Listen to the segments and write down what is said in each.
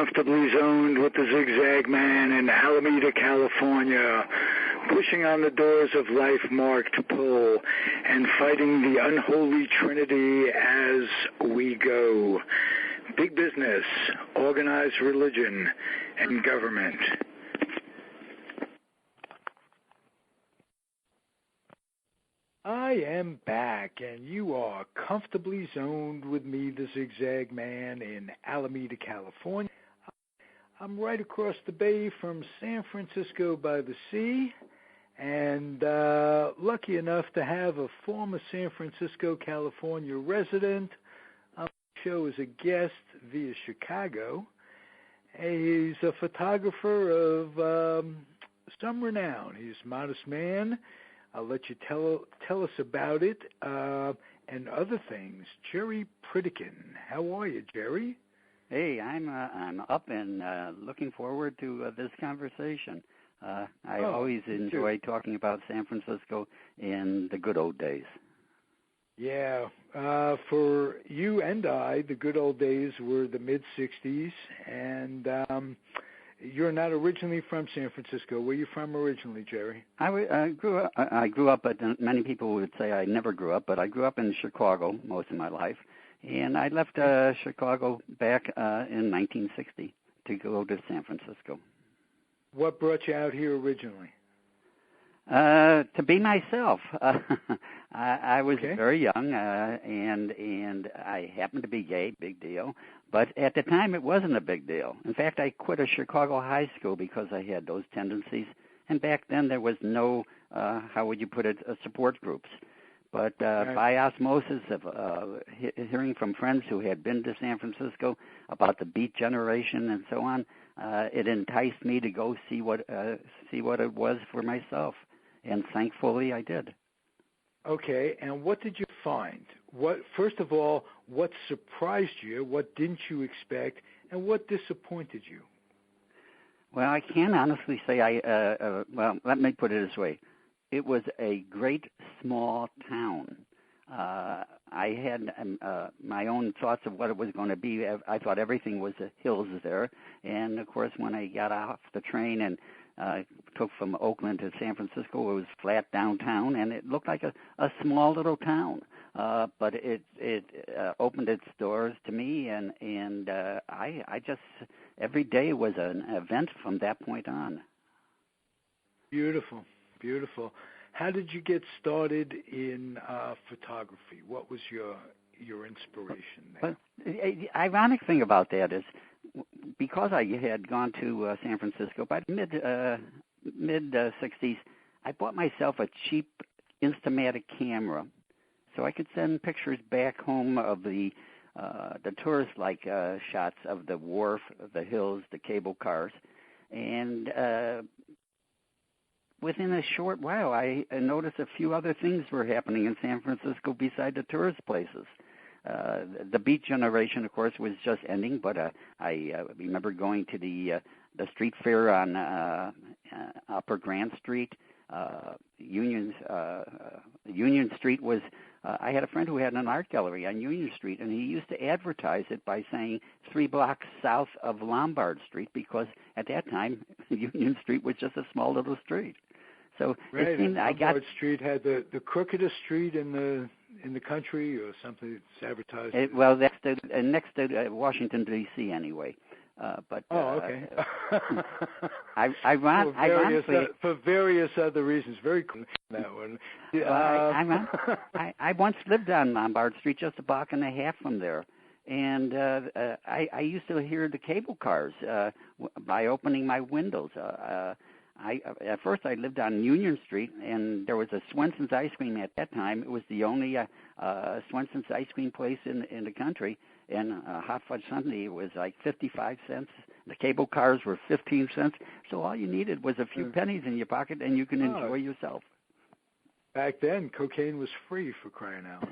comfortably zoned with the Zigzag Man in Alameda, California, pushing on the doors of life marked pull and fighting the unholy trinity as we go. Big business, organized religion, and government. I am back, and you are comfortably zoned with me, the Zigzag Man, in Alameda, California. I'm right across the bay from San Francisco by the sea, and lucky enough to have a former San Francisco, California resident on the show as a guest via Chicago. He's a photographer of some renown. He's a modest man. I'll let you tell us about it and other things. Jerry Pritikin. How are you, Jerry? Hey, I'm up and looking forward to this conversation. I always enjoy talking about San Francisco in the good old days. Yeah, for you and I, the good old days were the mid-'60s, and you're not originally from San Francisco. Where are you from originally, Jerry? I grew up, but many people would say I never grew up, but I grew up in Chicago most of my life, and I left Chicago back in 1960 to go to San Francisco. What brought you out here originally? To be myself. I was very young, and I happened to be gay, big deal. But at the time, it wasn't a big deal. In fact, I quit a Chicago high school because I had those tendencies. And back then, there was no, how would you put it, support groups. But by osmosis of hearing from friends who had been to San Francisco about the Beat Generation and so on, it enticed me to go see what it was for myself. And thankfully, I did. Okay, and what did you find? First of all, what surprised you? What didn't you expect? And what disappointed you? Well, I can honestly say well, let me put it this way. It was a great small town. I had my own thoughts of what it was going to be. I thought everything was hills there. And, of course, when I got off the train and took from Oakland to San Francisco, it was flat downtown, and it looked like a small little town. But it opened its doors to me, and I just, every day was an event from that point on. Beautiful, beautiful. How did you get started in photography? What was your inspiration there? But the ironic thing about that is, because I had gone to San Francisco by the mid 60s, I bought myself a cheap Instamatic camera, so I could send pictures back home of the tourist-like shots of the wharf, the hills, the cable cars, and within a short while, I noticed a few other things were happening in San Francisco beside the tourist places. The Beat Generation, of course, was just ending, but I remember going to the street fair on Upper Grand Street. Union Street was. I had a friend who had an art gallery on Union Street, and he used to advertise it by saying 3 blocks south of Lombard Street, because at that time Union Street was just a small little street. So right, it seemed Lombard Street had the crookedest street in the country, or something. It's advertised. Well, that's next to Washington D.C. anyway. But okay. Ironically, for various other reasons, very cool that one. I once lived on Lombard Street, just a block and a half from there, and I used to hear the cable cars by opening my windows. At first I lived on Union Street, and there was a Swenson's ice cream at that time. It was the only Swenson's ice cream place in the country, and hot fudge sundae was like 55 cents. The cable cars were 15 cents. So all you needed was a few pennies in your pocket, and you can enjoy yourself. Back then, cocaine was free, for crying out.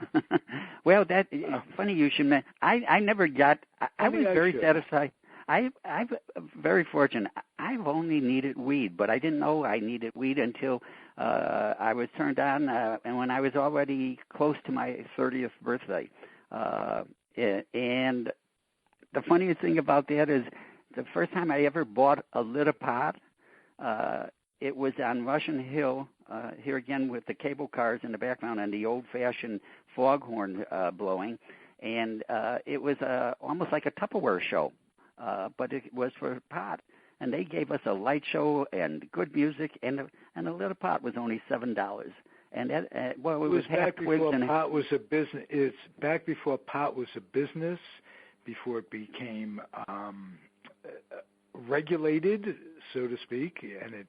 Well, funny you should mention. I never got. I was very satisfied. I'm very fortunate. I've only needed weed, but I didn't know I needed weed until I was turned on, and when I was already close to my 30th birthday. And the funniest thing about that is the first time I ever bought a litter pot, it was on Russian Hill, here again with the cable cars in the background and the old-fashioned foghorn blowing. And it was almost like a Tupperware show, but it was for a pot. And they gave us a light show and good music, and the litter pot was only $7. And that, it was back before pot was a business. It's back before pot was a business, before it became regulated, so to speak, and it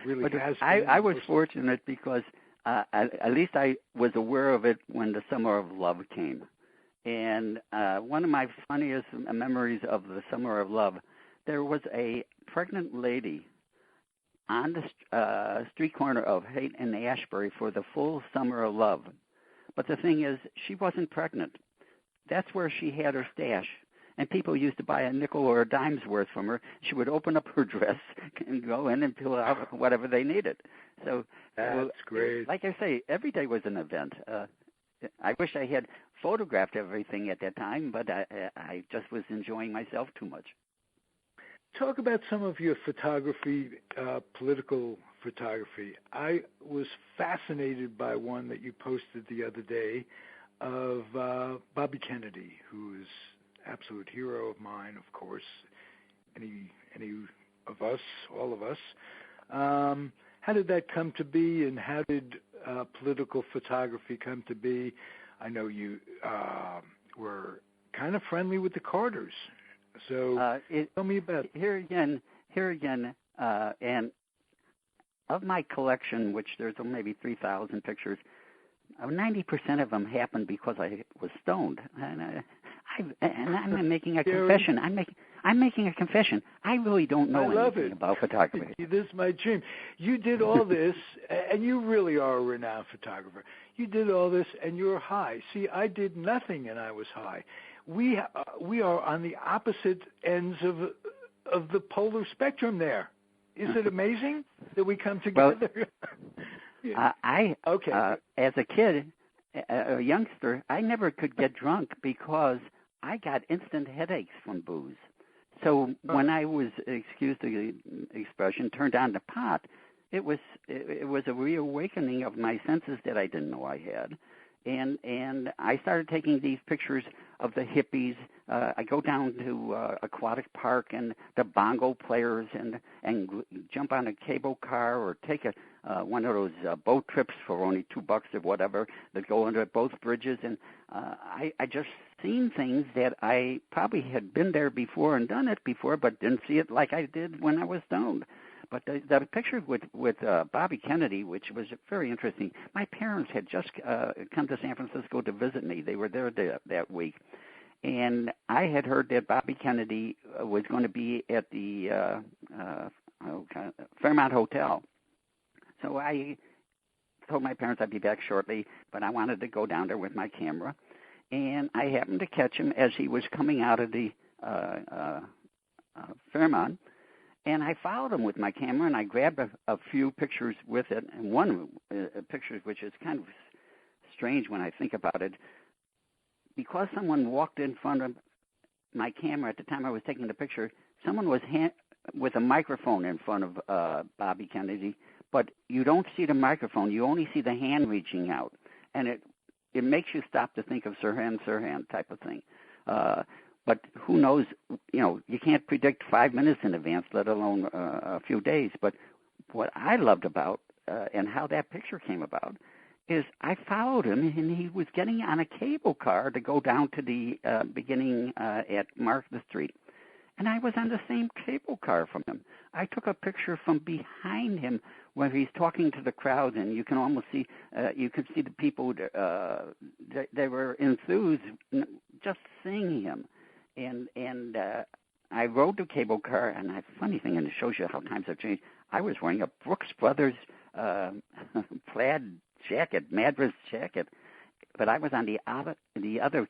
really has been. I was fortunate because at least I was aware of it when the Summer of Love came. And one of my funniest memories of the Summer of Love, there was a pregnant lady on the street corner of Haight and Ashbury for the full Summer of Love. But the thing is, she wasn't pregnant. That's where she had her stash. And people used to buy a nickel or a dime's worth from her. She would open up her dress and go in and pull out whatever they needed. So that's great. Like I say, every day was an event. I wish I had photographed everything at that time, but I just was enjoying myself too much. Talk about some of your photography, political photography. I was fascinated by one that you posted the other day of Bobby Kennedy, who is absolute hero of mine, of course. Any of us, all of us. How did that come to be, and how did political photography come to be? I know you were kind of friendly with the Carters, so tell me about it. Here again, and of my collection, which there's maybe 3,000 pictures, 90% of them happened because I was stoned, and I'm making a confession. I'm making a confession. I really don't know anything about photography. This is my dream. You did all this, and you really are a renowned photographer. You did all this, and you're high. See, I did nothing, and I was high. We are on the opposite ends of the polar spectrum there. Is it amazing that we come together? Well, as a kid, a youngster, I never could get drunk because I got instant headaches from booze. So when I was, excuse the expression, turned on the pot, it was a reawakening of my senses that I didn't know I had. And I started taking these pictures of the hippies. I go down to Aquatic Park and the bongo players and jump on a cable car or take one of those boat trips for only $2 or whatever that go under both bridges. And I just seen things that I probably had been there before and done it before, but didn't see it like I did when I was stoned. But the picture with Bobby Kennedy, which was very interesting, my parents had just come to San Francisco to visit me. They were there that week. And I had heard that Bobby Kennedy was going to be at the Fairmont Hotel. So I told my parents I'd be back shortly, but I wanted to go down there with my camera. And I happened to catch him as he was coming out of the Fairmont. And I followed him with my camera, and I grabbed a few pictures with it. And one picture, which is kind of strange when I think about it, because someone walked in front of my camera at the time I was taking the picture, someone was with a microphone in front of Bobby Kennedy, but you don't see the microphone. You only see the hand reaching out. And it makes you stop to think of Sirhan type of thing. But who knows, you can't predict 5 minutes in advance, let alone a few days. But what I loved about and how that picture came about is I followed him, and he was getting on a cable car to go down to the beginning at Martha Street. And I was on the same cable car from him. I took a picture from behind him where he's talking to the crowd, and you can almost see, the people, they were enthused just seeing him. And I rode the cable car, and the funny thing, and it shows you how times have changed, I was wearing a Brooks Brothers plaid jacket, Madras jacket, but I was on the other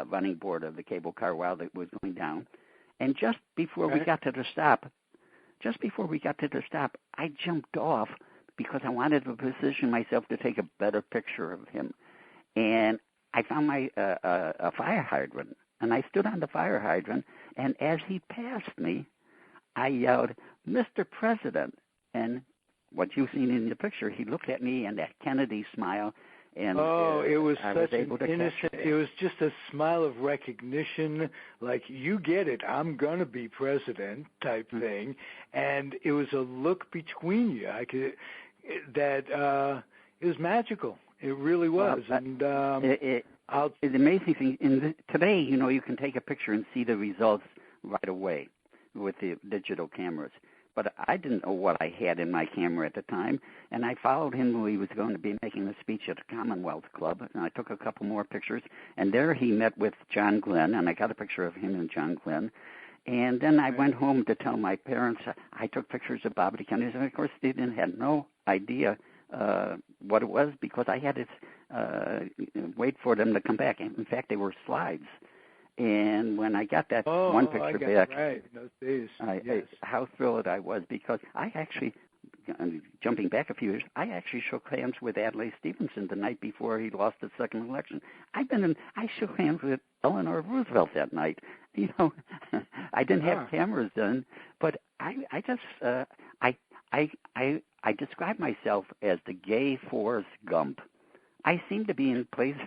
running board of the cable car while it was going down. And just before we got to the stop, I jumped off because I wanted to position myself to take a better picture of him. And I found my a fire hydrant. and I stood on the fire hydrant, and as he passed me, I yelled, "Mr. President," and what you've seen in the picture, he looked at me and that Kennedy smile, and it was I such was able an to innocent. It was just a smile of recognition, like you get it, I'm gonna be president type thing, and it was a look between you. It was magical. It really was, the amazing thing today, you can take a picture and see the results right away with the digital cameras. But I didn't know what I had in my camera at the time, and I followed him when he was going to be making a speech at the Commonwealth Club, and I took a couple more pictures, and there he met with John Glenn, and I got a picture of him and John Glenn. And then I went home to tell my parents I took pictures of Bobby Kennedy, and of course they had no idea what it was, because I had to wait for them to come back. In fact, they were slides. And when I got that one picture back, right. Those days. Yes. How thrilled I was, because I actually, jumping back a few years, I actually shook hands with Adlai Stevenson the night before he lost the second election. I shook hands with Eleanor Roosevelt that night. I didn't have cameras then, but I describe myself as the gay Forrest Gump. I seem to be in places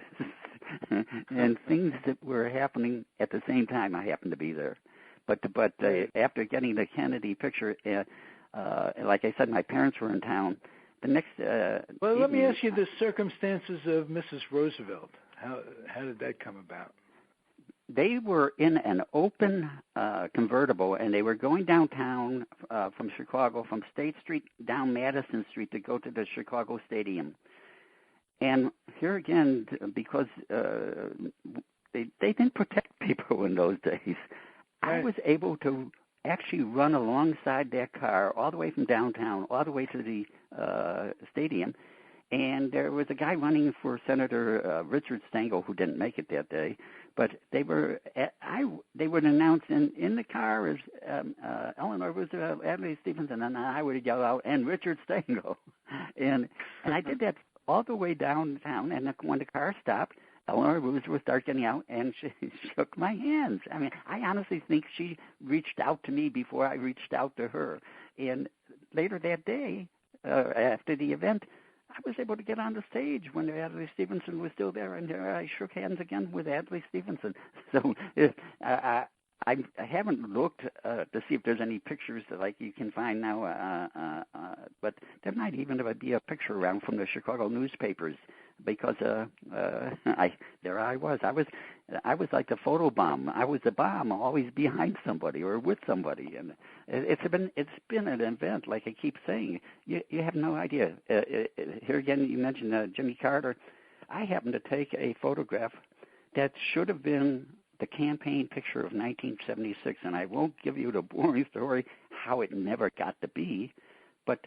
and things that were happening at the same time. I happened to be there, but after getting the Kennedy picture, like I said, my parents were in town. The next let me ask you the circumstances of Mrs. Roosevelt. How did that come about? They were in an open convertible, and they were going downtown from Chicago, from State Street down Madison Street to go to the Chicago Stadium. And here again, because they didn't protect people in those days, I was able to actually run alongside that car all the way from downtown, all the way to the stadium. And there was a guy running for Senator Richard Stengel, who didn't make it that day. But they would announce in the car as Eleanor Roosevelt, Adlai Stevenson, and I would yell out, "And Richard Stengel," and I did that all the way downtown. And when the car stopped, Eleanor Roosevelt started getting out, and she shook my hands. I mean, I honestly think she reached out to me before I reached out to her. And later that day, after the event, I was able to get on the stage when Adlai Stevenson was still there, and I shook hands again with Adlai Stevenson. So I haven't looked to see if there's any pictures like you can find now, but there might even be a picture around from the Chicago newspapers, because there I was. I was like the photo bomb. I was the bomb, always behind somebody or with somebody, and it's been an event. Like I keep saying, you have no idea. Here again, you mentioned Jimmy Carter. I happened to take a photograph that should have been the campaign picture of 1976, and I won't give you the boring story how it never got to be, but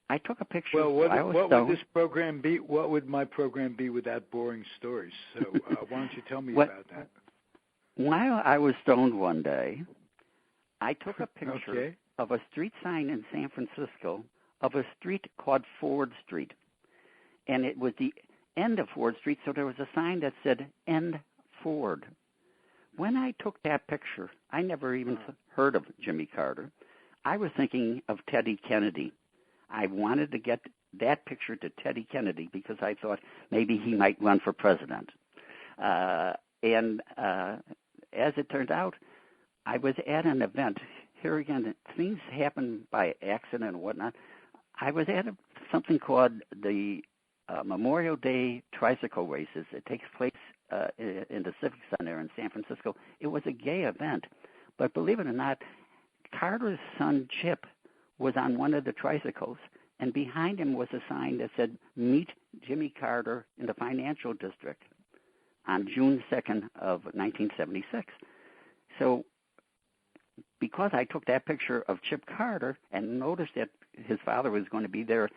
I took a picture. Well, what would this program be? What would my program be without boring stories? So why don't you tell me about that? While I was stoned one day, I took a picture of a street sign in San Francisco of a street called Ford Street, and it was the end of Ford Street, so there was a sign that said "End Ford." When I took that picture, I never even heard of Jimmy Carter. I was thinking of Teddy Kennedy. I wanted to get that picture to Teddy Kennedy because I thought maybe he might run for president. And as it turned out, I was at an event. Here again, things happen by accident and whatnot. I was at something called the Memorial Day Tricycle Races. It takes place in the Civic Center in San Francisco. It was a gay event, but believe it or not, Carter's son Chip was on one of the tricycles, and behind him was a sign that said, "Meet Jimmy Carter in the Financial District on June 2nd of 1976. So because I took that picture of Chip Carter and noticed that his father was going to be there,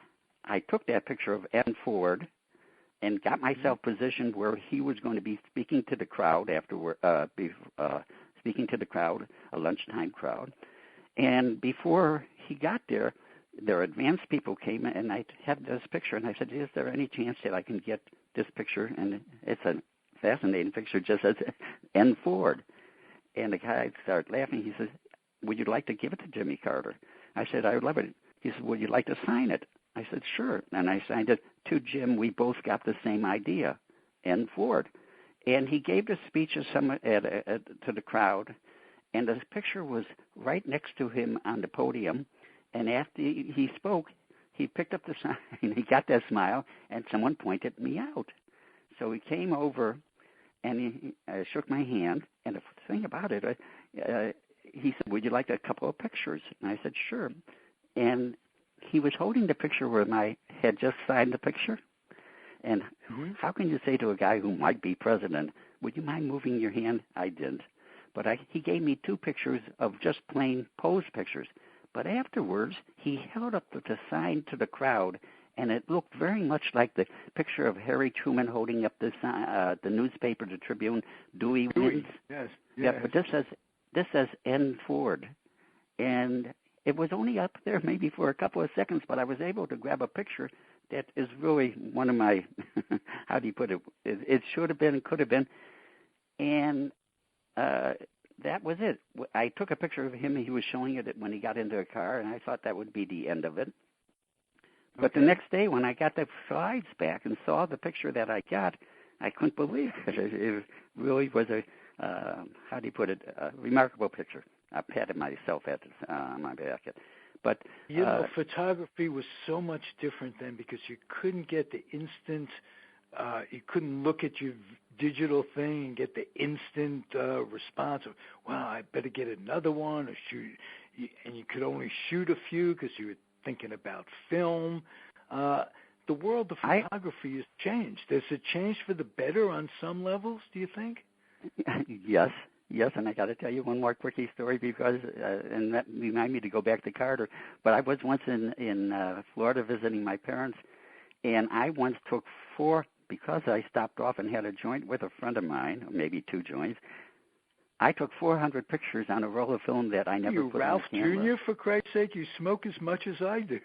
I took that picture of Ed Ford and got myself positioned where he was going to be speaking to the crowd speaking to the crowd, a lunchtime crowd. And before he got there, their advance people came, and I had this picture, and I said, "Is there any chance that I can get this picture?" And it's a fascinating picture, just says N. Ford. And the guy started laughing. He says, would you like to give it to Jimmy Carter? I said, I would love it. He said, would you like to sign it? I said, sure. And I signed it to Jim. We both got the same idea, N. Ford. And he gave the speech to the crowd, and the picture was right next to him on the podium. And after he spoke, he picked up the sign, he got that smile, and someone pointed me out. So he came over, and he shook my hand. And the thing about it, he said, would you like a couple of pictures? And I said, sure. And he was holding the picture where I had just signed the picture. And how can you say to a guy who might be president, would you mind moving your hand? I didn't. But he gave me 2 pictures of just plain pose pictures. But afterwards, he held up the sign to the crowd, and it looked very much like the picture of Harry Truman holding up the newspaper, the Tribune, Dewey wins. Yes. Yeah, but this says N. Ford. And it was only up there maybe for a couple of seconds, but I was able to grab a picture that is really one of my, how do you put it? It should have been, could have been. And that was it. I took a picture of him. He was showing it when he got into a car, and I thought that would be the end of it. But the next day when I got the slides back and saw the picture that I got, I couldn't believe it. It really was a, how do you put it, a remarkable picture. I patted myself on my back. But photography was so much different then because you couldn't get the instant, you couldn't look at your digital thing and get the instant response of, well, I better get another one or shoot. And you could only shoot a few because you were thinking about film. The world of photography has changed. Has it changed for the better on some levels, do you think? Yes, and I got to tell you one more quickie story because, and that reminded me to go back to Carter. But I was once in Florida visiting my parents, and I once took 4, because I stopped off and had a joint with a friend of mine, or maybe 2 joints. I took 400 pictures on a roll of film that I never put Ralph on camera. Jr., for Christ's sake, you smoke as much as I do.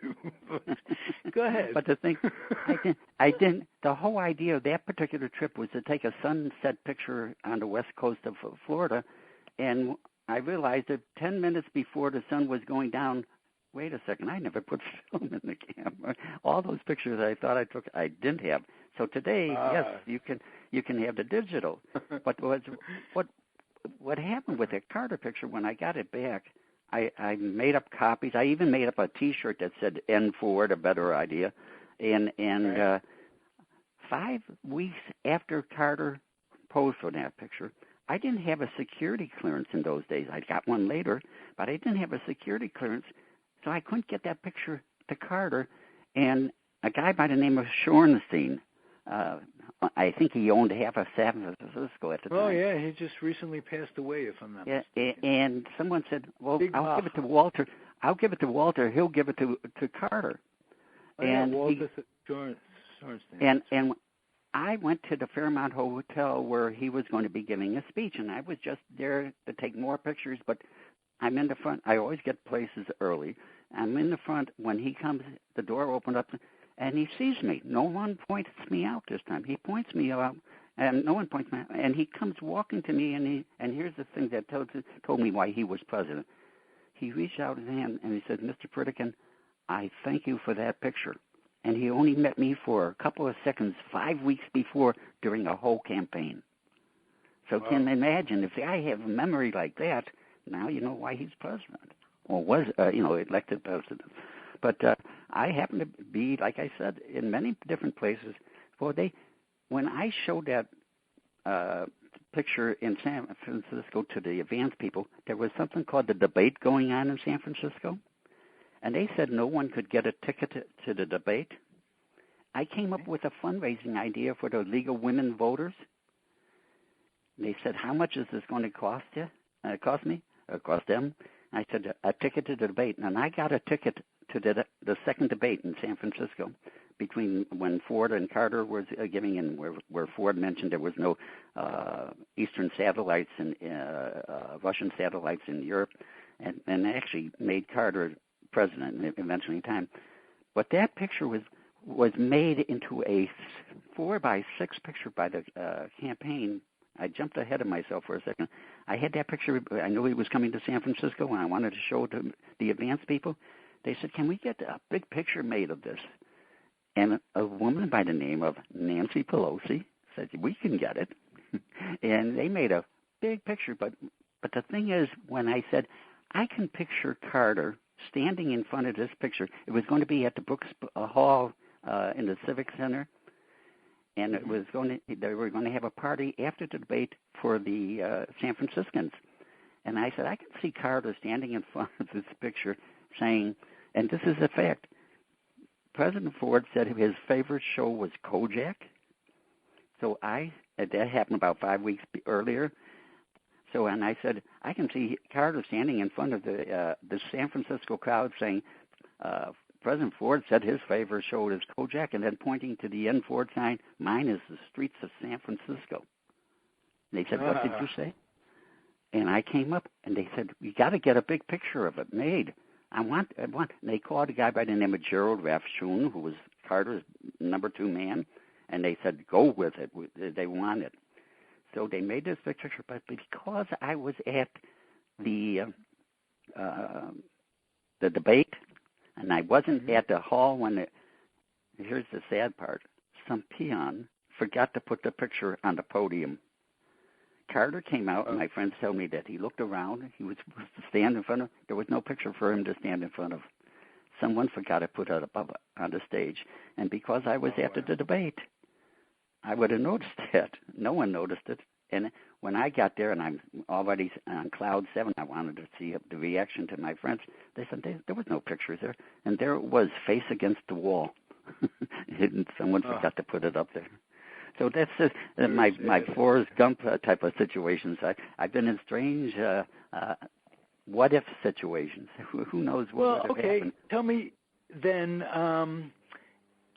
Go ahead. But the thing, I didn't. The whole idea of that particular trip was to take a sunset picture on the west coast of Florida, and I realized that 10 minutes before the sun was going down, wait a second, I never put film in the camera. All those pictures I thought I took, I didn't have. So today, yes, you can have the digital. But what happened with that Carter picture when I got it back, I made up copies. I even made up a T-shirt that said N. Ford, a better idea. And 5 weeks after Carter posed for that picture, I didn't have a security clearance in those days. I got one later, but I didn't have a security clearance, so I couldn't get that picture to Carter. And a guy by the name of Shorenstein, I think he owned half of San Francisco at the time. Oh, yeah, he just recently passed away, if I'm not mistaken. And someone said, well, I'll give it to Walter. I'll give it to Walter. He'll give it to Carter. Walter Shorenstein. And I went to the Fairmont Hotel where he was going to be giving a speech, and I was just there to take more pictures, but I'm in the front. I always get places early. I'm in the front. When he comes, the door opened up, and he sees me. No one points me out this time. He points me out, and no one points me out. And he comes walking to me, and here's the thing that told me why he was president. He reached out his hand, and he said, Mr. Pritikin, I thank you for that picture. And he only met me for a couple of seconds 5 weeks before during a whole campaign. So can you imagine, if I have a memory like that, now you know why he's president, or was, elected president. But I happen to be, like I said, in many different places. Well, when I showed that picture in San Francisco to the advanced people, there was something called the debate going on in San Francisco, and they said no one could get a ticket to the debate. I came up with a fundraising idea for the League of Women Voters. They said, how much is this going to cost you? Cost me? Cost them? I said, a ticket to the debate. And I got a ticket to the second debate in San Francisco between when Ford and Carter was giving, and where Ford mentioned there was no Eastern satellites and Russian satellites in Europe, and actually made Carter president eventually in time. But that picture was was made into a 4x6 picture by the campaign. I jumped ahead of myself for a second. I had that picture. I knew he was coming to San Francisco, and I wanted to show it to the advanced people. They said, can we get a big picture made of this? And a woman by the name of Nancy Pelosi said, we can get it. And they made a big picture. But the thing is, when I said, I can picture Carter standing in front of this picture, it was going to be at the Brooks Hall in the Civic Center. And it was they were going to have a party after the debate for the San Franciscans. And I said, I can see Carter standing in front of this picture saying, and this is a fact, President Ford said his favorite show was Kojak. So that happened about 5 weeks earlier. So, and I said, I can see Carter standing in front of the San Francisco crowd saying, President Ford said his favorite show is Kojak, and then pointing to the N Ford sign, mine is the streets of San Francisco. And they said, what did you say? And I came up, and they said, you got to get a big picture of it made. I want. And they called a guy by the name of Gerald Rafshoon, who was Carter's number 2 man, and they said, go with it. They want it. So they made this picture, but because I was at the debate, and I wasn't at the hall when here's the sad part. Some peon forgot to put the picture on the podium. Carter came out, and my friends told me that he looked around. He was supposed to stand in front of. There was no picture for him to stand in front of. Someone forgot to put it above on the stage, and because I was after the debate, I would have noticed that. No one noticed it. And when I got there, and I'm already on cloud 7, I wanted to see the reaction to my friends. They said there was no pictures there, and there it was, face against the wall. And someone forgot to put it up there. So that's just my Forrest Gump type of situations. I've been in strange what-if situations. Who knows what would have happened? Tell me then,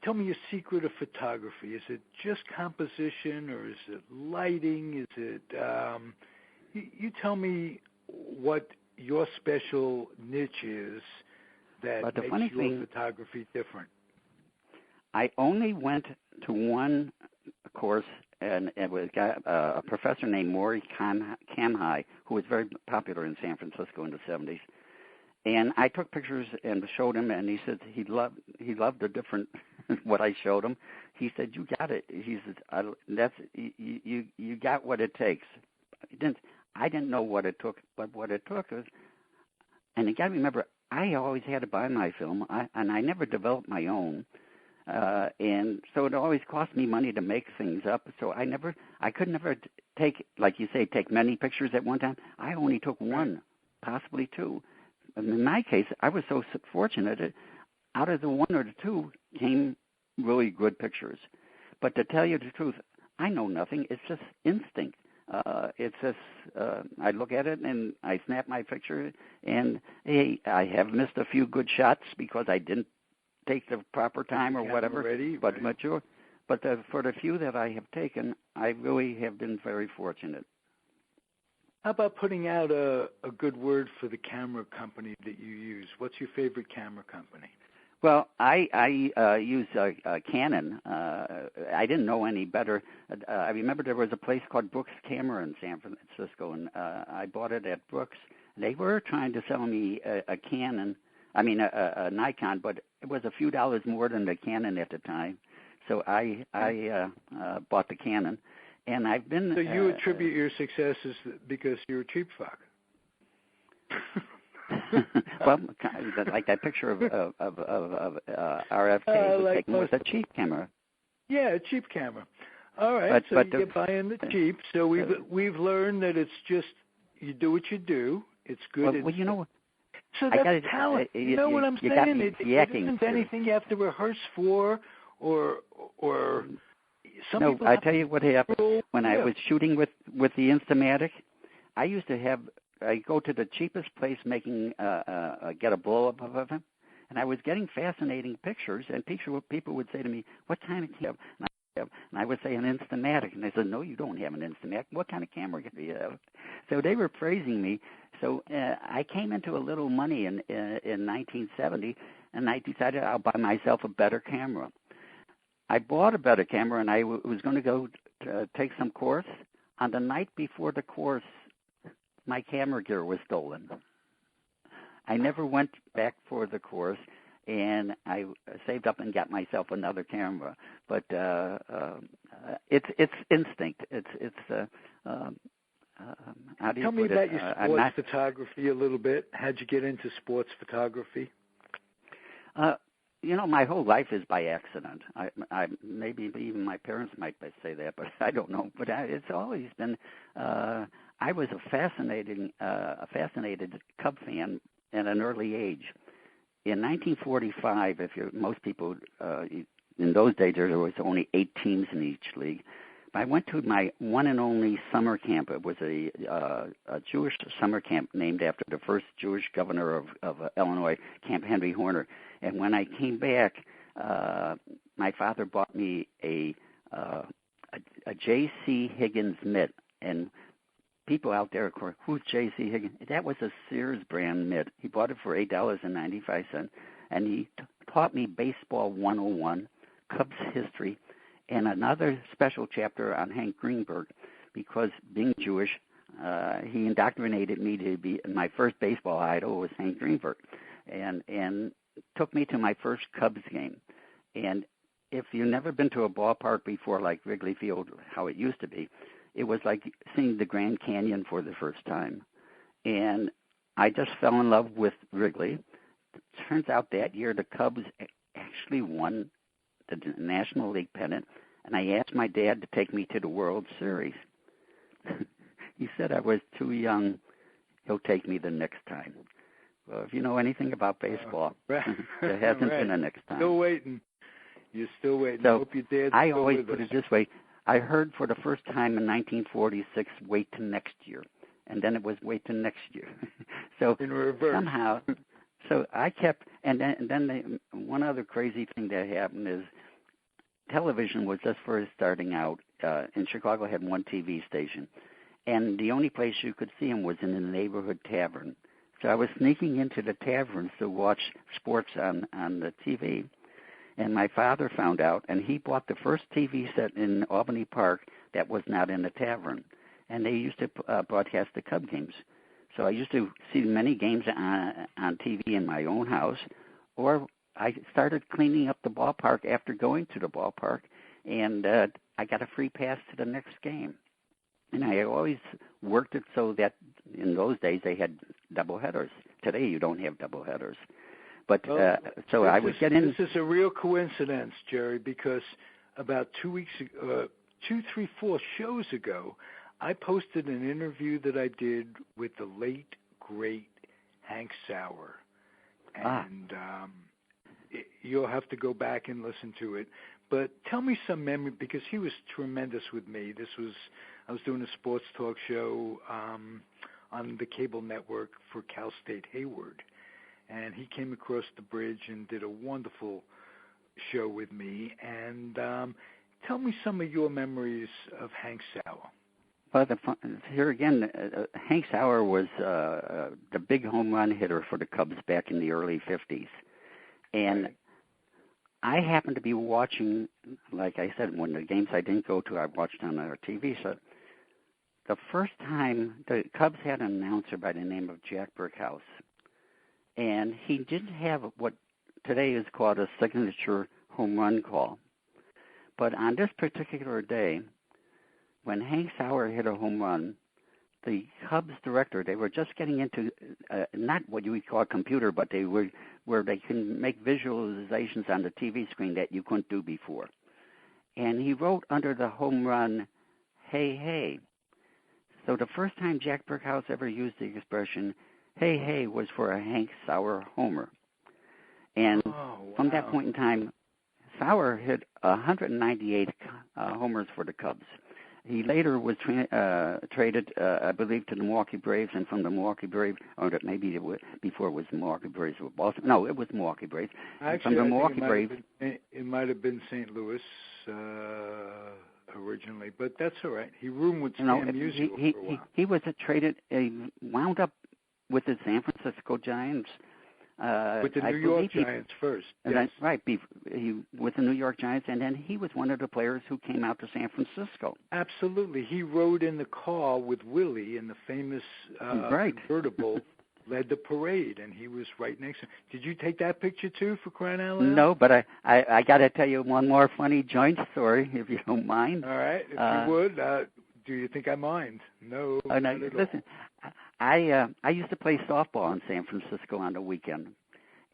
tell me your secret of photography. Is it just composition, or is it lighting? Is it, you tell me what your special niche is that makes your photography different. I only went to one course, and it was a professor named Maury Kamhai, who was very popular in San Francisco in the 70s. And I took pictures and showed him, and he said he loved the different what I showed him. He said, "You got it." He said, you got what it takes." I didn't know what it took, but what it took was, and you got to remember, I always had to buy my film, and I never developed my own. And so it always cost me money to make things up. So I could never take, like you say, take many pictures at one time. I only took one, possibly two. And in my case, I was so fortunate that out of the one or the two came really good pictures. But to tell you the truth, I know nothing. It's just instinct. It's just I look at it and I snap my picture, and hey, I have missed a few good shots because I didn't take the proper time or whatever. But for the few that I have taken, I really have been very fortunate. How about putting out a good word for the camera company that you use? What's your favorite camera company? Well, I use Canon. I didn't know any better. I remember there was a place called Brooks Camera in San Francisco, and I bought it at Brooks. They were trying to sell me a Canon. I mean, a Nikon, but it was a few dollars more than the Canon at the time. So I bought the Canon, and I've been. So you attribute your successes because you're a cheap fuck. Well, like that picture of RFK was taken with a cheap camera. Yeah, a cheap camera. All right, so you get buying the cheap. So we've learned that it's just you do what you do. It's good. Well, you know. So that's talent. You know what I'm saying? It isn't anything you have to rehearse for, or some people. No, I tell you what happened when I was shooting with the Instamatic. I used to I go to the cheapest place making get a blow up of him, and I was getting fascinating pictures. And people would say to me, "What kind of camera?" And I would say an Instamatic, and they said, "No, you don't have an Instamatic. What kind of camera do you have?" So they were praising me. So I came into a little money in 1970, and I decided I'll buy myself a better camera. I bought a better camera, and I was going to go take some course. On the night before the course, my camera gear was stolen. I never went back for the course, and I saved up and got myself another camera. But it's instinct. How do you Tell me put about it? your sports photography a little bit. How'd you get into sports photography? My whole life is by accident. I maybe even my parents might say that, but I don't know. But it's always been. I was a fascinated Cub fan at an early age. In 1945, most people in those days there was only 8 teams in each league. I went to my one and only summer camp. It was a Jewish summer camp named after the first Jewish governor of Illinois, Camp Henry Horner. And when I came back, my father bought me a J.C. Higgins mitt. And people out there, of course, who's J.C. Higgins? That was a Sears brand mitt. He bought it for $8.95, and he taught me Baseball 101, Cubs history, and another special chapter on Hank Greenberg, because being Jewish, he indoctrinated me to be my first baseball idol was Hank Greenberg, and took me to my first Cubs game. And if you've never been to a ballpark before, like Wrigley Field, how it used to be, it was like seeing the Grand Canyon for the first time. And I just fell in love with Wrigley. Turns out that year the Cubs actually won the National League pennant, and I asked my dad to take me to the World Series. He said I was too young. He'll take me the next time. Well, if you know anything about baseball, there hasn't been a next time. Still waiting. You're still waiting. So I hope your dad's I still always with put us. it this way. I heard for the first time in 1946, wait till next year. And then it was wait till next year. So in reverse. Somehow, so I kept, and then one other crazy thing that happened is television was just first starting out. In Chicago had one TV station. And the only place you could see them was in the neighborhood tavern. So I was sneaking into the taverns to watch sports on the TV. And my father found out, and he bought the first TV set in Albany Park that was not in the tavern. And they used to broadcast the Cub games. So I used to see many games on TV in my own house, or I started cleaning up the ballpark after going to the ballpark, and I got a free pass to the next game. And I always worked it so that in those days they had doubleheaders. Today you don't have doubleheaders. But so I would get in. This is a real coincidence, Jerry, because about 2 weeks ago, 2, 3, 4 shows ago, I posted an interview that I did with the late, great Hank Sauer. And you'll have to go back and listen to it. But tell me some memory, because he was tremendous with me. I was doing a sports talk show on the cable network for Cal State Hayward. And he came across the bridge and did a wonderful show with me. And tell me some of your memories of Hank Sauer. Well, here again, Hank Sauer was the big home run hitter for the Cubs back in the early 50s. And right. I happened to be watching, like I said, when the games I didn't go to, I watched on our TV set. The first time, the Cubs had an announcer by the name of Jack Brickhouse. And he didn't have what today is called a signature home run call. But on this particular day, when Hank Sauer hit a home run, the Cubs director, they were just getting into not what you would call a computer, but they were where they can make visualizations on the TV screen that you couldn't do before. And he wrote under the home run, "Hey, hey." So the first time Jack Brickhouse ever used the expression, "Hey, hey," was for a Hank Sauer homer. And from that point in time, Sauer hit 198 homers for the Cubs. He later was traded, I believe, to the Milwaukee Braves, and from the Milwaukee Braves, or maybe before it was the Milwaukee Braves with Boston. No, it was Milwaukee Braves. Actually, from the Milwaukee Braves, it might have been St. Louis originally, but that's all right. He roomed with Stan Musial for a while. He was traded, wound up with the San Francisco Giants with the New York Giants first. And yes. Right, with the New York Giants, and then he was one of the players who came out to San Francisco. Absolutely. He rode in the car with Willie in the famous convertible, led the parade, and he was right next to him. Did you take that picture, too, for crying out loud? No, but I got to tell you one more funny joint story, if you don't mind. All right, if you would. Do you think I mind? No, not at listen, I used to play softball in San Francisco on the weekend.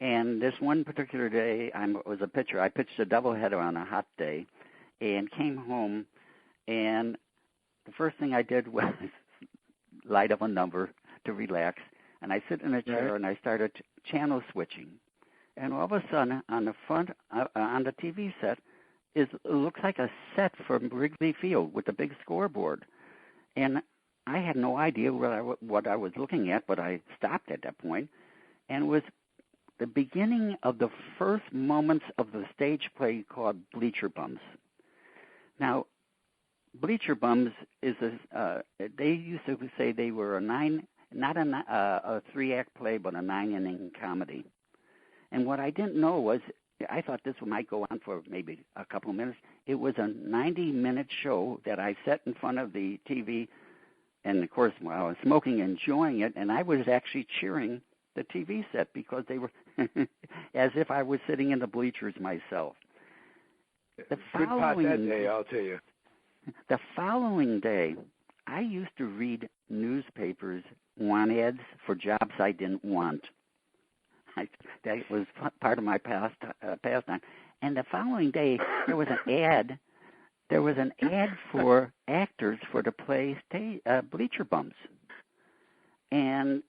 And this one particular day, I was a pitcher. I pitched a doubleheader on a hot day and came home, and the first thing I did was light up a number to relax, and I sit in a chair and I started channel switching. And all of a sudden, on the front, on the TV set, it looks like a set from Wrigley Field with a big scoreboard. And I had no idea what I was looking at, but I stopped at that point, and it was the beginning of the first moments of the stage play called Bleacher Bums. Now, Bleacher Bums is they used to say they were not a 3-act play, but a 9-inning comedy. And what I didn't know was, I thought this might go on for maybe a couple of minutes. It was a 90-minute show that I sat in front of the TV, and of course, while I was smoking, enjoying it, and I was actually cheering the TV set because they were as if I was sitting in the bleachers myself. Good pot that day, I'll tell you. The following day, I used to read newspapers, want ads for jobs I didn't want. That was part of my pastime. And the following day, there was an ad. There was an ad for actors for the play Bleacher Bums, and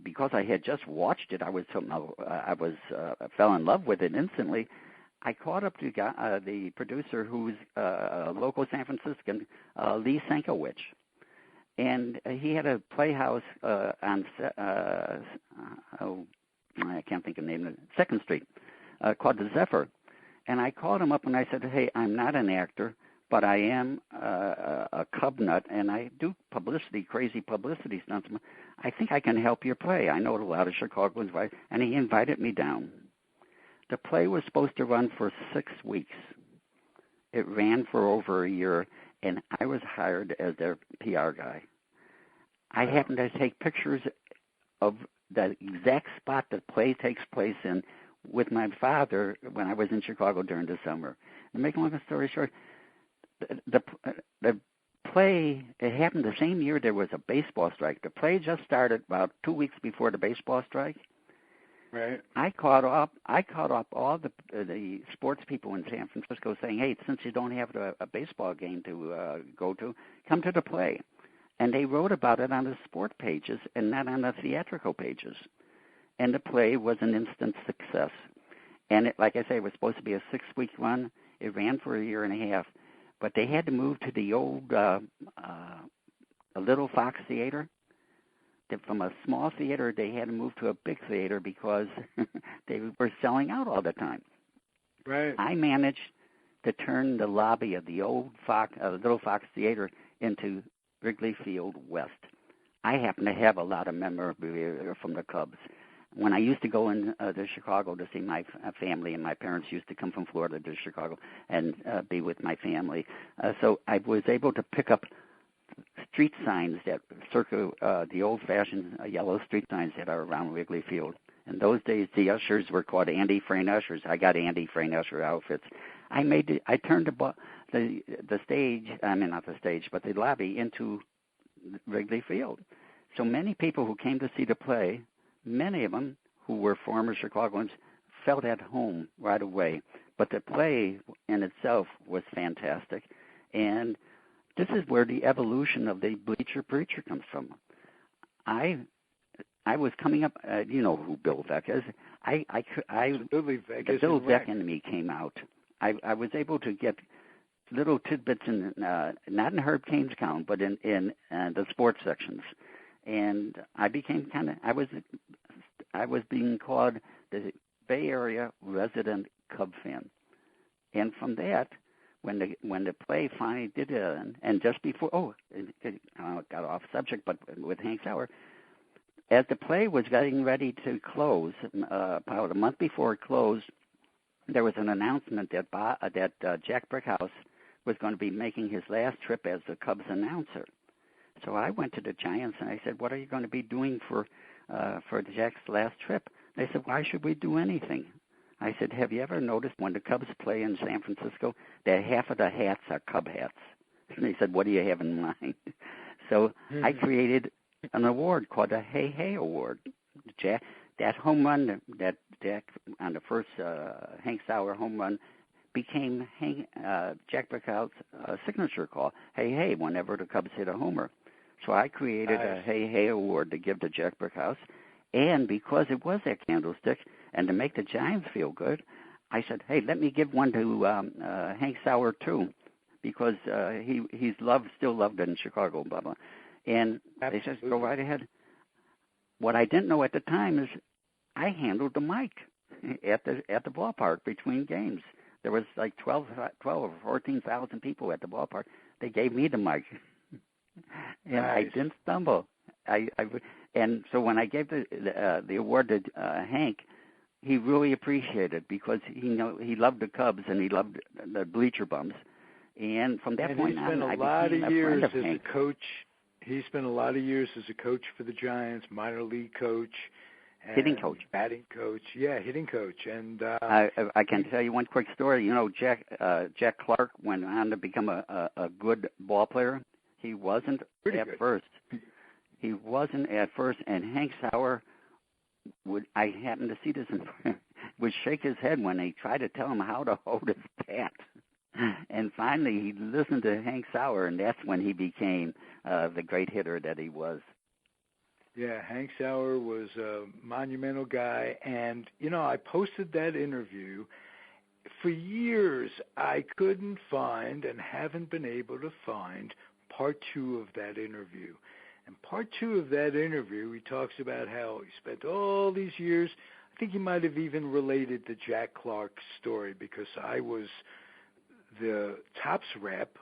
because I had just watched it, I fell in love with it instantly. I called up the producer, who's a local San Franciscan, Lee Sankiewicz, and he had a playhouse on I can't think of the name of it, 2nd Street, called the Zephyr. And I called him up and I said, "Hey, I'm not an actor, but I am a Cub nut, and I do crazy publicity stunts. I think I can help your play. I know a lot of Chicagoans." And he invited me down. The play was supposed to run for 6 weeks. It ran for over a year, and I was hired as their PR guy. I happened to take pictures of the exact spot the play takes place in with my father when I was in Chicago during the summer. And make a long story short, the play, it happened the same year there was a baseball strike. The play just started about 2 weeks before the baseball strike. Right. I caught up all the sports people in San Francisco saying, "Hey, since you don't have a baseball game to go to, come to the play." And they wrote about it on the sport pages and not on the theatrical pages. And the play was an instant success. And like I say, it was supposed to be a 6-week run. It ran for a year and a half. But they had to move to the old Little Fox Theater. From a small theater, they had to move to a big theater because they were selling out all the time. Right. I managed to turn the lobby of the old Little Fox Theater into Wrigley Field West. I happen to have a lot of memorabilia from the Cubs. When I used to go to Chicago to see my family, and my parents used to come from Florida to Chicago and be with my family, so I was able to pick up street signs that circle the old-fashioned yellow street signs that are around Wrigley Field. In those days, the ushers were called Andy Frayne ushers. I got Andy Frayne usher outfits. I turned the stage. I mean, not the stage, but the lobby into Wrigley Field. So many people who came to see the play, many of them who were former Chicagoans, felt at home right away. But the play in itself was fantastic, and this is where the evolution of the Bleacher Preacher comes from. I was coming up. You know who Bill Veck is. Absolutely, Veck. The Bill Veck in me came out. I was able to get little tidbits in not in Herb Cain's count, but in the sports sections, and I became I was being called the Bay Area resident Cub fan, and from that, when the play finally did it, and just before, I got off subject, but with Hank Sauer, as the play was getting ready to close, about a month before it closed, there was an announcement that Jack Brickhouse was going to be making his last trip as the Cubs announcer. So I went to the Giants and I said, "What are you going to be doing for Jack's last trip?" They said, "Why should we do anything?" I said, "Have you ever noticed when the Cubs play in San Francisco that half of the hats are Cub hats?" And they said, "What do you have in mind?" So I created an award called the Hey Hey Award. Jack, that home run that Jack on the first Hank Sauer home run became Jack Brickhouse' signature call. Hey Hey, whenever the Cubs hit a homer. So I created a Hey Hey Award to give to Jack Brickhouse, and because it was that candlestick, and to make the Giants feel good, I said, "Hey, let me give one to Hank Sauer too, because he's still loved in Chicago, blah blah." And they said, "Go right ahead." What I didn't know at the time is I handled the mic at the ballpark between games. There was like 12 or 14,000 people at the ballpark. They gave me the mic, and nice. I didn't stumble. And so when I gave the award to Hank, he really appreciated it because he loved the Cubs and he loved the bleacher bums. And from that point on, I became a friend of Hank. He spent a lot of years as a coach for the Giants, minor league coach, and hitting coach, batting coach, hitting coach. And I can tell you one quick story. You know, Jack Clark went on to become a good ball player. He wasn't at first. He wasn't at first, and Hank Sauer I happened to see this, would shake his head when they tried to tell him how to hold his bat. And finally, he listened to Hank Sauer, and that's when he became the great hitter that he was. Yeah, Hank Sauer was a monumental guy, and, I posted that interview. For years, I couldn't find and haven't been able to find part 2 of that interview. And part 2 of that interview, he talks about how he spent all these years. I think he might have even related the Jack Clark story because I was the Topps rep,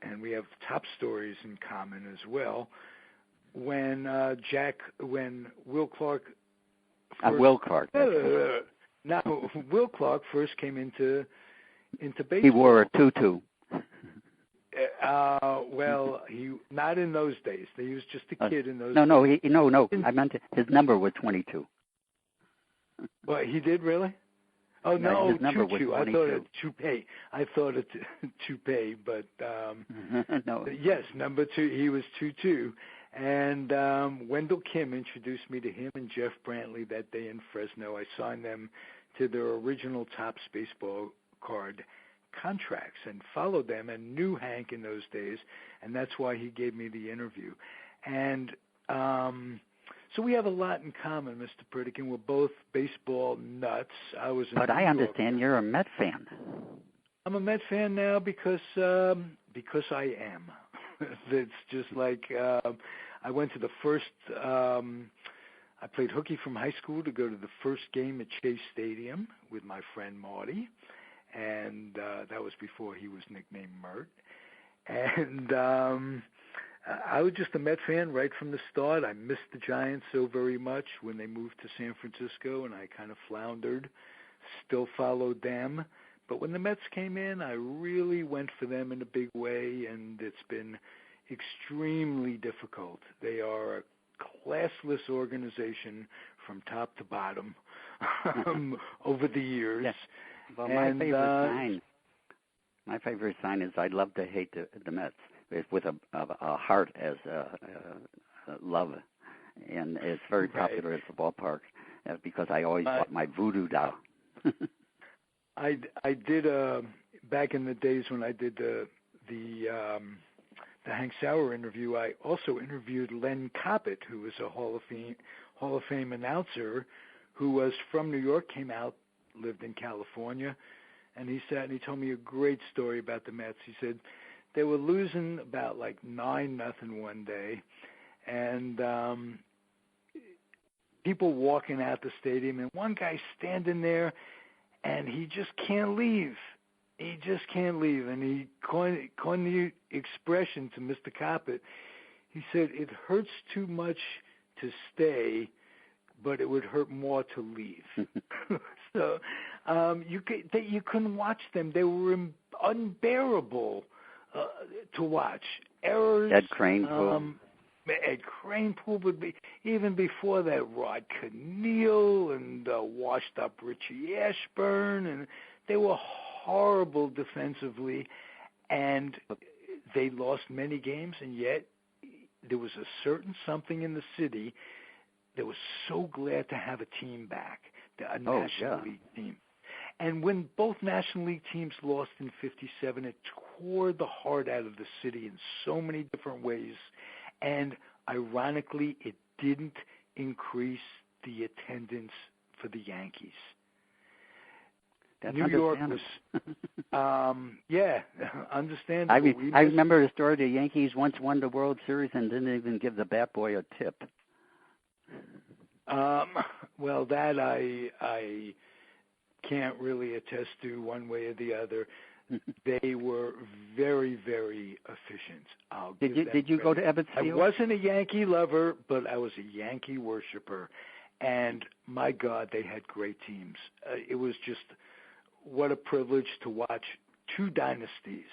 and we have top stories in common as well. When Will Clark Will Clark first came into baseball. He wore a tutu. Well, he not in those days. He was just a kid in those. No. I meant his number was 22. Well, he did really. Oh no, his number was 22. I thought it toupee. I thought it toupee, but no. Yes, number 2. He was 2-2. And Wendell Kim introduced me to him and Jeff Brantley that day in Fresno. I signed them to their original Topps baseball card contracts and followed them and knew Hank in those days, and that's why he gave me the interview. And so we have a lot in common, Mr. Pritikin. We're both baseball nuts. But I understand you're a Met fan. I'm a Met fan now because I am. It's just like I went to the first. I played hooky from high school to go to the first game at Chase Stadium with my friend Marty, and that was before he was nicknamed Mert. And I was just a Met fan right from the start. I missed the Giants so very much when they moved to San Francisco, and I kind of floundered. Still followed them. But when the Mets came in, I really went for them in a big way, and it's been extremely difficult. They are a classless organization from top to bottom over the years. Yeah. Well, my favorite sign is I love to hate the Mets with a heart as love, and it's very popular at the ballpark because I always bought my voodoo doll. I did back in the days when I did the Hank Sauer interview. I also interviewed Len Coppett, who was a Hall of Fame announcer, who was from New York, came out, lived in California, and he sat and he told me a great story about the Mets. He said they were losing about like 9-0 one day, and people walking out the stadium, and one guy standing there. And he just can't leave. He just can't leave. And he coined the expression to Mr. Coppett. He said, "It hurts too much to stay, but it would hurt more to leave. So you couldn't watch them. They were unbearable to watch. Errors. Ed Kranepool. Ed Kranepool would be, even before that, Rod Keneal and washed-up Richie Ashburn, and they were horrible defensively, and they lost many games, and yet there was a certain something in the city that was so glad to have a team back, a National League team. And when both National League teams lost in '57, it tore the heart out of the city in so many different ways. And ironically, it didn't increase the attendance for the Yankees. That's New York was, understandable. I remember a story: the Yankees once won the World Series and didn't even give the bat boy a tip. Well, that I can't really attest to one way or the other. They were very, very efficient. Did you go to Ebbets Field? I wasn't a Yankee lover, but I was a Yankee worshiper. And my God, they had great teams. It was just what a privilege to watch two dynasties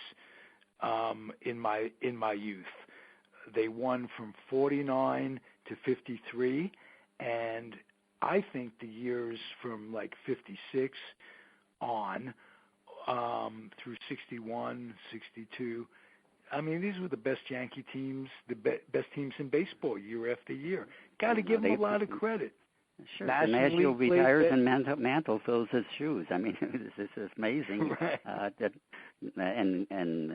in my youth. They won from 49 to 53, and I think the years from like 56 on through 61, 62, I mean, these were the best Yankee teams, the best teams in baseball year after year. Got to give them a lot of credit. Sure, National retires and Mantle fills his shoes. I mean, this is amazing. Right. And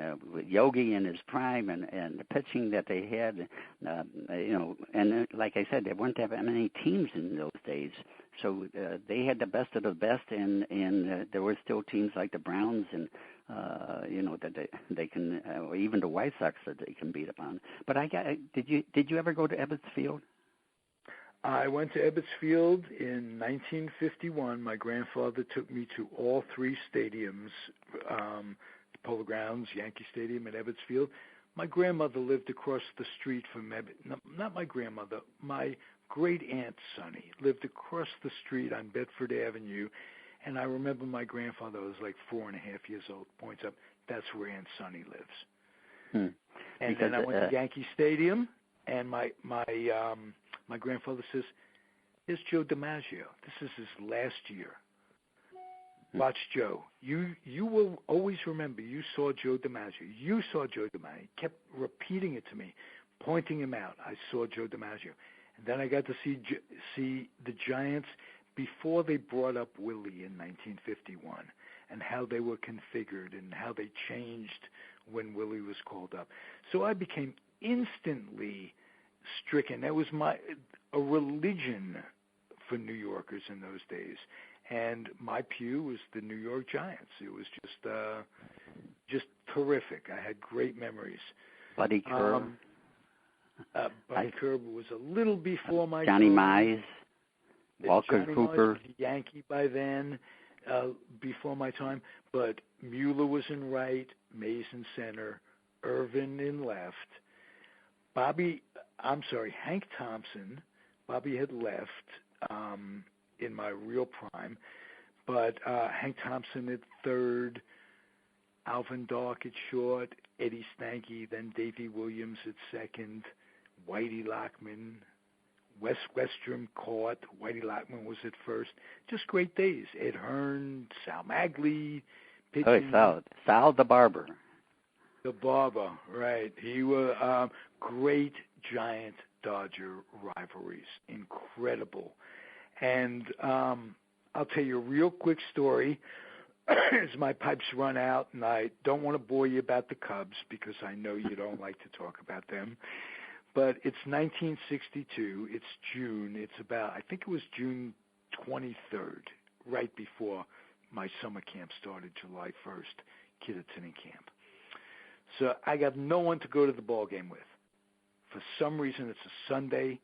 Yogi in his prime and the pitching that they had, and like I said, there weren't that many teams in those days. So they had the best of the best, and there were still teams like the Browns and that they can, or even the White Sox that they can beat upon. But did you ever go to Ebbets Field? I went to Ebbets Field in 1951. My grandfather took me to all three stadiums, Polo Grounds, Yankee Stadium, and Ebbets Field. My grandmother lived across the street from Ebbets. Not my grandmother. My great-aunt Sonny lived across the street on Bedford Avenue, and I remember my grandfather was like 4.5 years old, points up, that's where Aunt Sonny lives. And then I went to Yankee Stadium, and my grandfather says, "Here's Joe DiMaggio. This is his last year. Watch Joe. You will always remember you saw Joe DiMaggio. You saw Joe DiMaggio." He kept repeating it to me, pointing him out. I saw Joe DiMaggio. And then I got to see the Giants before they brought up Willie in 1951 and how they were configured and how they changed when Willie was called up. So I became instantly stricken. That was a religion for New Yorkers in those days, and my pew was the New York Giants. It was just terrific. I had great memories. Buddy Kerr. Buddy Kerr was a little before my Johnny time. Mize, Walker Johnny Cooper. Mize was a Yankee by then, before my time. But Mueller was in right, Mays in center, Irvin in left. Hank Thompson. Bobby had left in my real prime, but Hank Thompson at third, Alvin Dark at short, Eddie Stanky, then Davey Williams at second, Whitey Lockman, Wes Westrom caught, Whitey Lockman was at first. Just great days. Ed Hearn, Sal Magley, pitching. Oh, Sal the Barber. The Barber, right. He was great Giant-Dodger rivalries. Incredible. And I'll tell you a real quick story as my pipes run out, and I don't want to bore you about the Cubs because I know you don't like to talk about them. But it's 1962. It's June. I think it was June 23rd, right before my summer camp started, July 1st, Kittatinny camp. So I got no one to go to the ball game with. For some reason, it's a Sunday,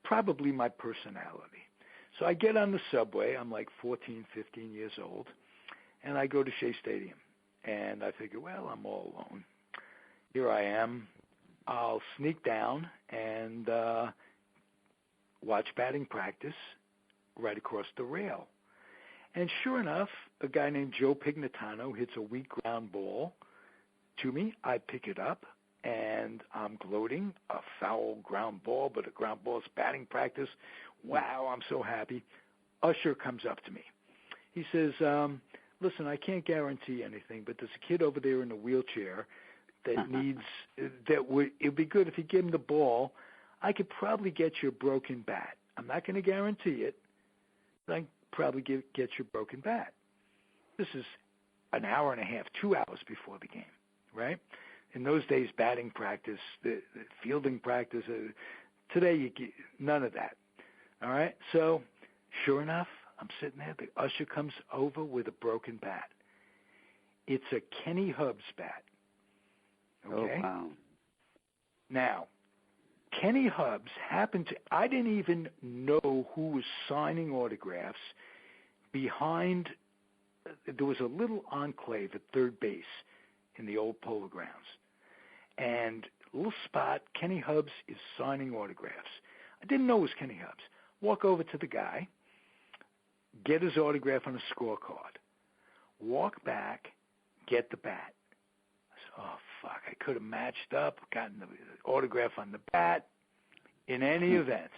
probably my personality. So I get on the subway. I'm like 14, 15 years old, and I go to Shea Stadium. And I figure, well, I'm all alone. Here I am, I'll sneak down and watch batting practice right across the rail. And sure enough, a guy named Joe Pignatano hits a weak ground ball to me. I pick it up, and I'm gloating. A foul ground ball, but a ground ball is batting practice. Wow, I'm so happy. Usher comes up to me. He says, listen, I can't guarantee anything, but there's a kid over there in a wheelchair that needs, it'd be good if you give him the ball. I could probably get you a broken bat. I'm not going to guarantee it, but I can probably get you a broken bat. This is an hour and a half, 2 hours before the game, right? In those days, batting practice, the fielding practice, today you get none of that, all right? So sure enough, I'm sitting there. The usher comes over with a broken bat. It's a Kenny Hubbs bat. Okay? Oh, wow. Now, Kenny Hubbs happened to, I didn't even know who was signing autographs behind, there was a little enclave at third base in the old Polo Grounds. And a little spot, Kenny Hubbs is signing autographs. I didn't know it was Kenny Hubbs. Walk over to the guy, get his autograph on a scorecard, walk back, get the bat. I said, oh, fuck, I could have matched up, gotten the autograph on the bat. In any event,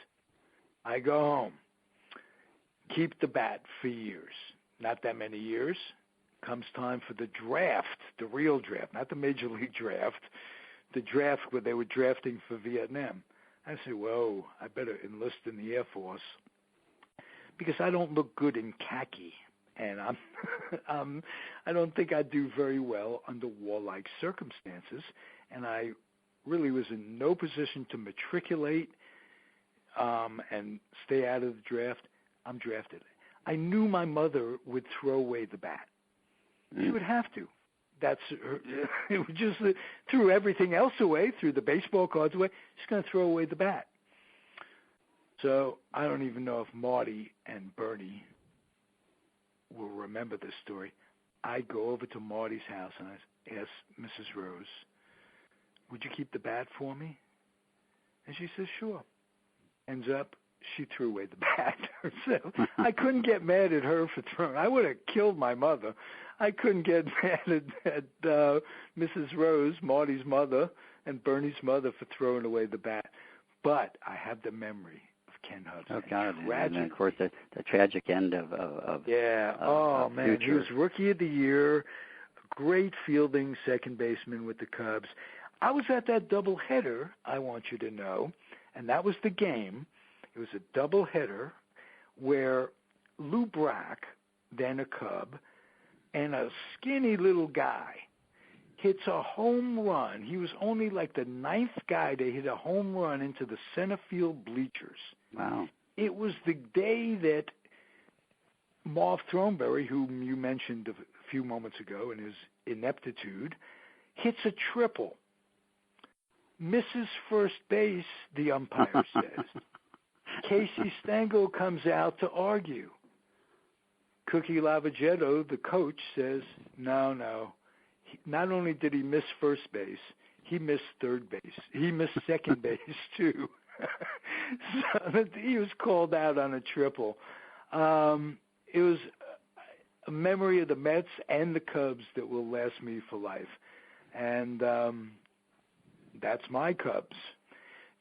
I go home, keep the bat for years. Not that many years. Comes time for the draft, the real draft, not the Major League draft, the draft where they were drafting for Vietnam. I said, whoa, I better enlist in the Air Force because I don't look good in khaki, and I don't think I'd do very well under warlike circumstances, and I really was in no position to matriculate and stay out of the draft. I'm drafted. I knew my mother would throw away the bat. She would have to. That's her, it would just threw everything else away, threw the baseball cards away. She's going to throw away the bat. So I don't even know if Marty and Bernie will remember this story. I go over to Marty's house and I ask Mrs. Rose, would you keep the bat for me? And she says, sure. Ends up, she threw away the bat herself. I couldn't get mad at her for throwing. I would have killed my mother. I couldn't get mad at Mrs. Rose, Marty's mother, and Bernie's mother for throwing away the bat. But I have the memory of Ken Hubbs. Oh, God. And of course, the tragic end of yeah. Of man. future. He was Rookie of the Year, great fielding second baseman with the Cubs. I was at that doubleheader, I want you to know, and that was the game. It was a doubleheader where Lou Brack, then a Cub, and a skinny little guy hits a home run. He was only like the ninth guy to hit a home run into the center field bleachers. Wow. It was the day that Marv Throneberry, whom you mentioned a few moments ago in his ineptitude, hits a triple. Misses first base, the umpire says. Casey Stengel comes out to argue. Cookie Lavagetto, the coach, says, no. Not only did he miss first base, he missed third base. He missed second base, too. So he was called out on a triple. It was a memory of the Mets and the Cubs that will last me for life. And that's my Cubs.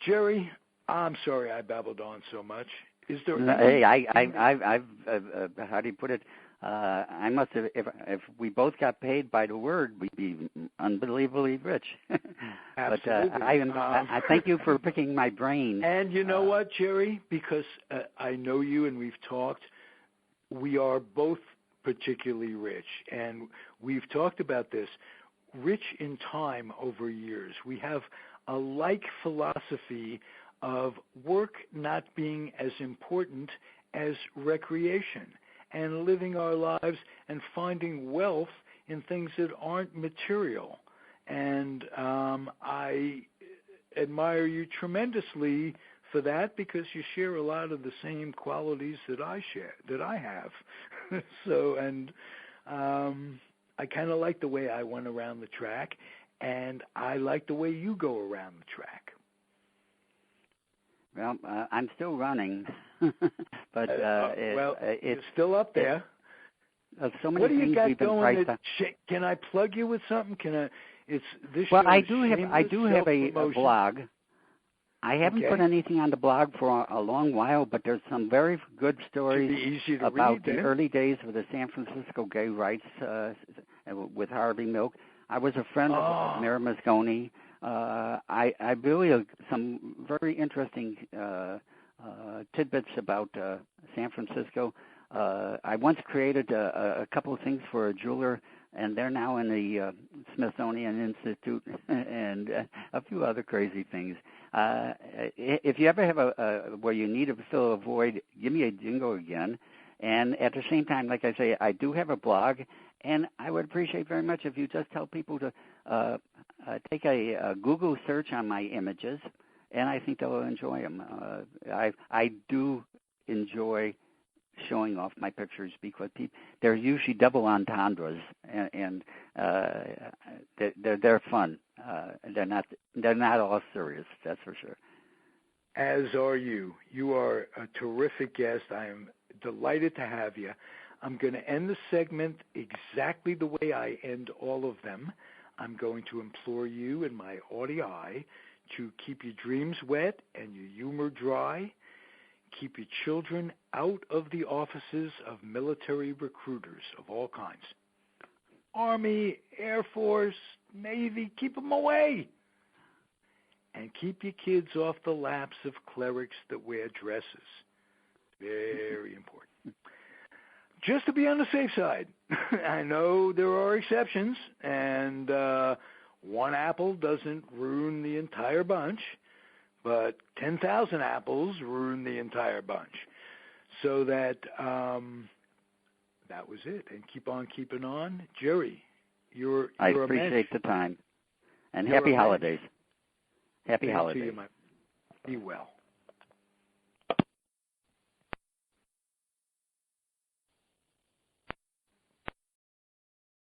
Jerry, I'm sorry I babbled on so much. Is there? Hey, I've how do you put it? I must have. If we both got paid by the word, we'd be unbelievably rich. Absolutely. But I thank you for picking my brain. And you know what, Jerry? Because I know you and we've talked. We are both particularly rich, and we've talked about this. Rich in time over years. We have a like philosophy of work not being as important as recreation and living our lives and finding wealth in things that aren't material. And I admire you tremendously for that because you share a lot of the same qualities that I have. So, and I kind of like the way I went around the track. and I like the way you go around the track. Well, I'm still running, but you're still up there. So many what do you things got we've been going? Can I plug you with something? Can I? It's this. Well, show I is do have a blog. I haven't put anything on the blog for a long while, but there's some very good stories about the early days of the San Francisco gay rights with Harvey Milk. I was a friend of Mayor Moscone. I really some very interesting tidbits about San Francisco. I once created a couple of things for a jeweler, and they're now in the Smithsonian Institute and a few other crazy things. If you ever have where you need to fill a void, give me a jingle again. And at the same time, like I say, I do have a blog, and I would appreciate very much if you just tell people to take a Google search on my images, and I think they'll enjoy them. I do enjoy showing off my pictures because they're usually double entendres, and they're fun. They're not all serious, that's for sure. As are you. You are a terrific guest. I am delighted to have you. I'm going to end the segment exactly the way I end all of them. I'm going to implore you and my audience to keep your dreams wet and your humor dry. Keep your children out of the offices of military recruiters of all kinds. Army, Air Force, Navy, keep them away. And keep your kids off the laps of clerics that wear dresses. Very important. Just to be on the safe side. I know there are exceptions, and one apple doesn't ruin the entire bunch, but 10,000 apples ruin the entire bunch. So that was it. And keep on keeping on. Jerry, you're I appreciate the time. And happy holidays. Happy holidays. Be well.